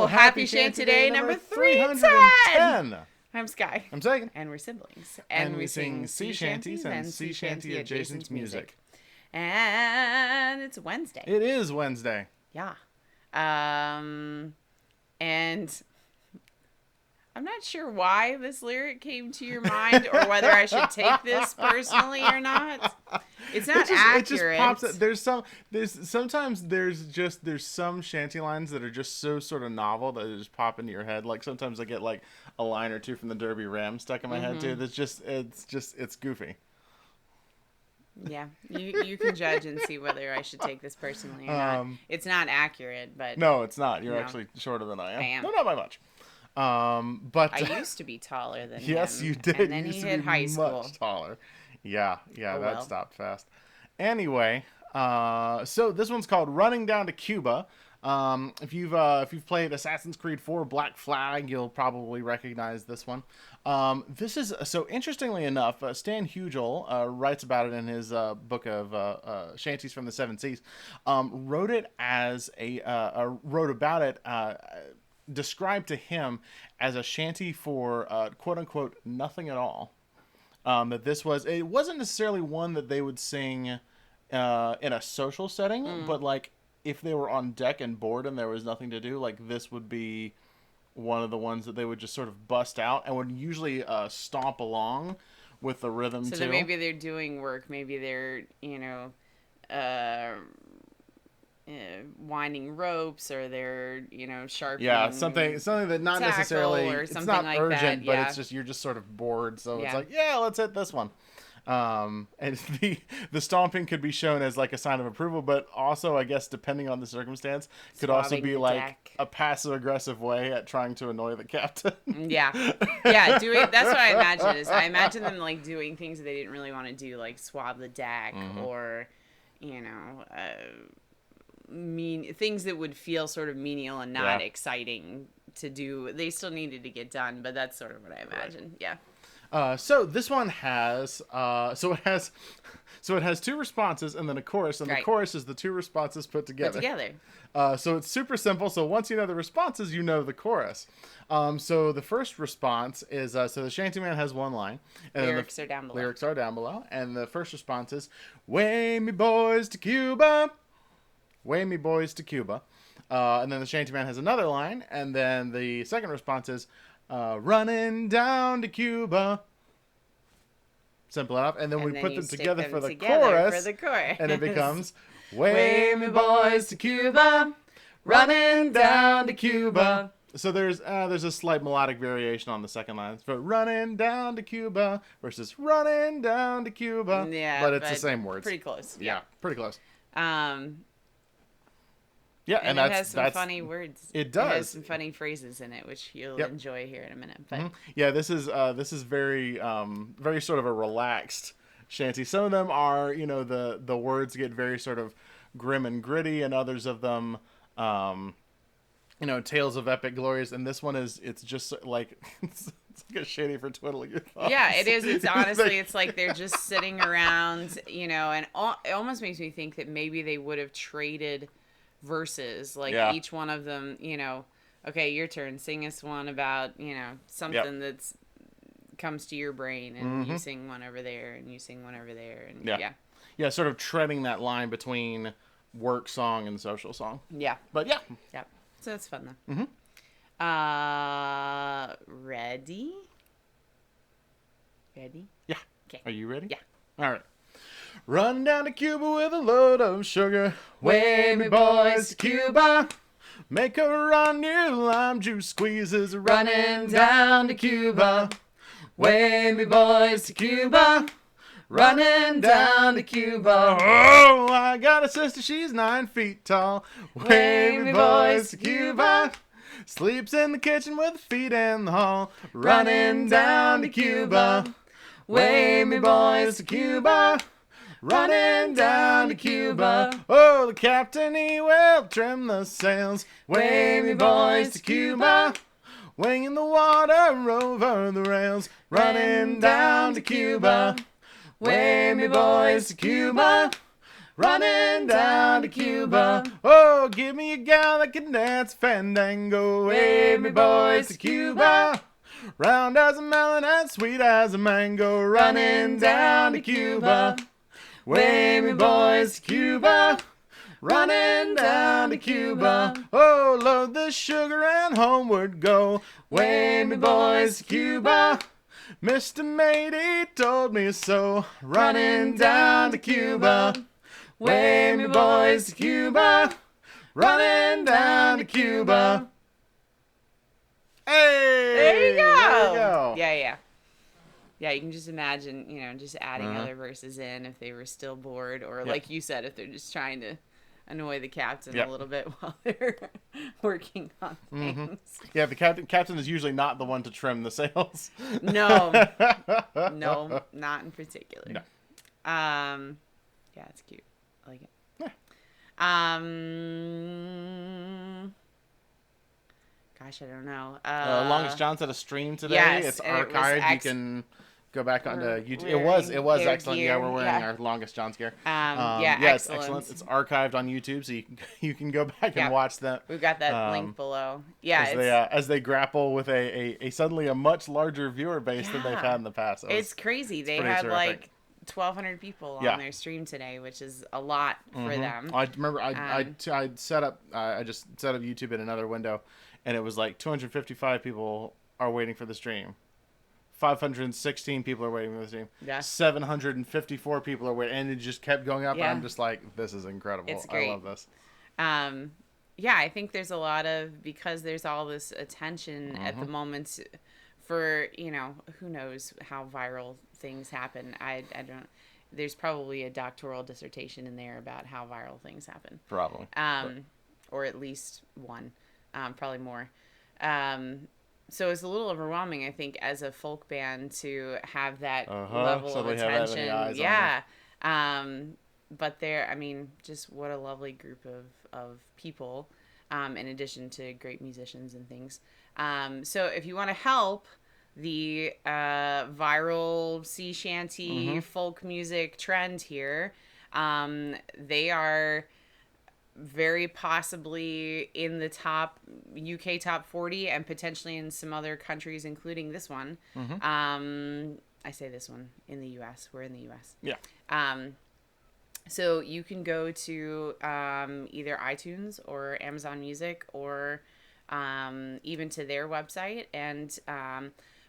happy Shanty-Day number 310! I'm Sky. I'm Sagan. And we're siblings. And we sing sea shanties and sea shanty adjacent music. And it's Wednesday. It is Wednesday. Yeah. And I'm not sure why this lyric came to your mind or whether I should take this personally or not. It's not accurate. It just pops up. There's some shanty lines that are just so sort of novel that just pop into your head. Like sometimes I get like a line or two from the Derby Ram stuck in my head too. It's goofy. Yeah, you can judge and see whether I should take this personally or not. It's not accurate, but no, it's not. You're actually shorter than I am. I am. No, not by much. But I used to be taller than him. Yes, you did. And then he hit high school. Much taller. Yeah, Oh, that well. stopped fast. Anyway, so this one's called "Running Down to Cuba." If you've played Assassin's Creed 4 Black Flag, you'll probably recognize this one. This is so interestingly enough, Stan Hugel writes about it in his book of Shanties from the Seven Seas. Wrote about it. Described to him as a shanty for quote unquote nothing at all. That it wasn't necessarily one that they would sing in a social setting, but like if they were on deck and bored and there was nothing to do, like this would be one of the ones that they would just sort of bust out and would usually stomp along with the rhythm too. So then maybe they're doing work, maybe they're winding ropes, or they're sharpening something that not necessarily or it's something not like urgent, that. but Yeah. it's just you're just sort of bored, so it's Yeah. like let's hit this one. And the stomping could be shown as like a sign of approval, but also I guess depending on the circumstance could also Swabbing be the like deck. a passive aggressive way at trying to annoy the captain. Yeah, that's what I imagine. I imagine them like doing things that they didn't really want to do, like swab the deck or mean things that would feel sort of menial and not exciting to do. They still needed to get done, but that's sort of what I imagine. Right. Yeah. So this one has it has two responses and then a chorus, and the chorus is the two responses put together. So it's super simple. So once you know the responses, you know the chorus. So the first response is so the shantyman has one line. And Lyrics are down below. And the first response is, "Way me boys to Cuba. Way me boys to Cuba." And then the shantyman has another line, and then the second response is, "Running down to Cuba." Simple enough. And then we put them together for the chorus. And it becomes, "Way me boys to Cuba, running down to Cuba." So there's a slight melodic variation on the second line. So "running down to Cuba" versus "running down to Cuba." Yeah, but it's the same words. Pretty close. Yeah, pretty close. Yeah, and it has some funny words. It does. It has some funny phrases in it, which you'll enjoy here in a minute. But yeah, this is very very sort of a relaxed shanty. Some of them are, the words get very sort of grim and gritty, and others of them, tales of epic glories. And this one it's just like it's like a shanty for twiddling your thumbs. Yeah, it is. It's honestly, it's like they're just sitting around, and it almost makes me think that maybe they would have traded verses, like each one of them, okay, your turn, sing us one about something that's comes to your brain, and you sing one over there, and you sing one over there, and sort of treading that line between work song and social song. But so it's fun though. Ready? Yeah. Okay. Are you ready? Yeah. All right. Run down to Cuba with a load of sugar. Way me boys to Cuba. Make a run near lime juice squeezes. Running down to Cuba. Way me boys to Cuba. Running down to Cuba. Oh, I got a sister, she's 9 feet tall. Way me boys to Cuba. Sleeps in the kitchen with her feet in the hall. Running down to Cuba. Way me boys to Cuba. Running down to Cuba. Oh, the captain, he will trim the sails. Way me boys to Cuba. Winging the water over the rails. Running down to Cuba. Way me boys to Cuba. running down to Cuba. Oh, give me a gal that can dance Fandango. Way me boys to Cuba. Round as a melon and sweet as a mango. Running down to Cuba. Way me boys to Cuba. Running down to Cuba. Oh, load the sugar and homeward go. Way me boys to Cuba. Mr. Matey told me so. Running down to Cuba. Way me boys to Cuba. Running down to Cuba. Hey! There you go. There you go. Yeah. Yeah, you can just imagine, just adding other verses in if they were still bored, or like you said, if they're just trying to annoy the captain a little bit while they're working on things. Yeah, the captain is usually not the one to trim the sails. No, not in particular. No. Yeah, it's cute. I like it. Yeah. Gosh, I don't know. Longest John's at a stream today. Yes, it's and it was archived. You can go back onto YouTube. It was excellent. Gear. Yeah, we're wearing our Longest John's gear. Excellent. It's excellent. It's archived on YouTube, so you can go back and watch that. We've got that link below. Yeah, as they grapple with a suddenly a much larger viewer base than they've had in the past. It's crazy. They had terrific. Like 1,200 people on their stream today, which is a lot for them. I remember I set up I just set up YouTube in another window, and it was like 255 people are waiting for the stream. 516 people are waiting for the stream. Yeah. 754 people are waiting, and it just kept going up. Yeah. And I'm just like, this is incredible. It's great. I love this. Yeah, I think there's a lot of, because there's all this attention at the moment for, who knows how viral things happen. I don't. There's probably a doctoral dissertation in there about how viral things happen. Probably. Or at least one, probably more. So it's a little overwhelming, I think, as a folk band to have that level of attention. Yeah. But just what a lovely group of people, in addition to great musicians and things. So if you want to help the viral sea shanty folk music trend here, they are very possibly in the top UK top 40 and potentially in some other countries, including this one. I say this one in the US. We're in the US. Yeah. So you can go to either iTunes or Amazon Music or even to their website and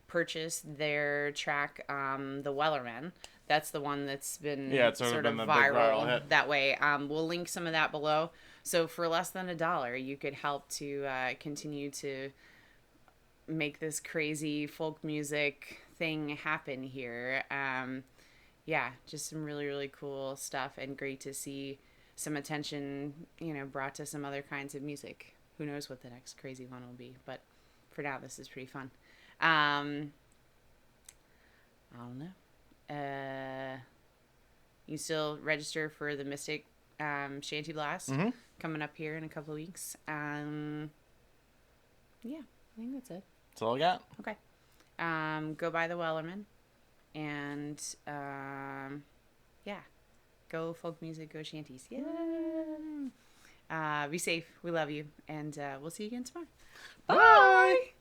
purchase their track, The Wellerman. That's the one that's been sort of viral that way. We'll link some of that below. So for less than $1, you could help to continue to make this crazy folk music thing happen here. Just some really, really cool stuff, and great to see some attention, brought to some other kinds of music. Who knows what the next crazy one will be, but for now, this is pretty fun. I don't know. You still register for the Mystic Shanty Blast coming up here in a couple of weeks. I think that's it. That's all I got. Okay. Go buy the Wellerman, and go folk music, go shanties. Yeah. Be safe. We love you, and we'll see you again tomorrow. Bye.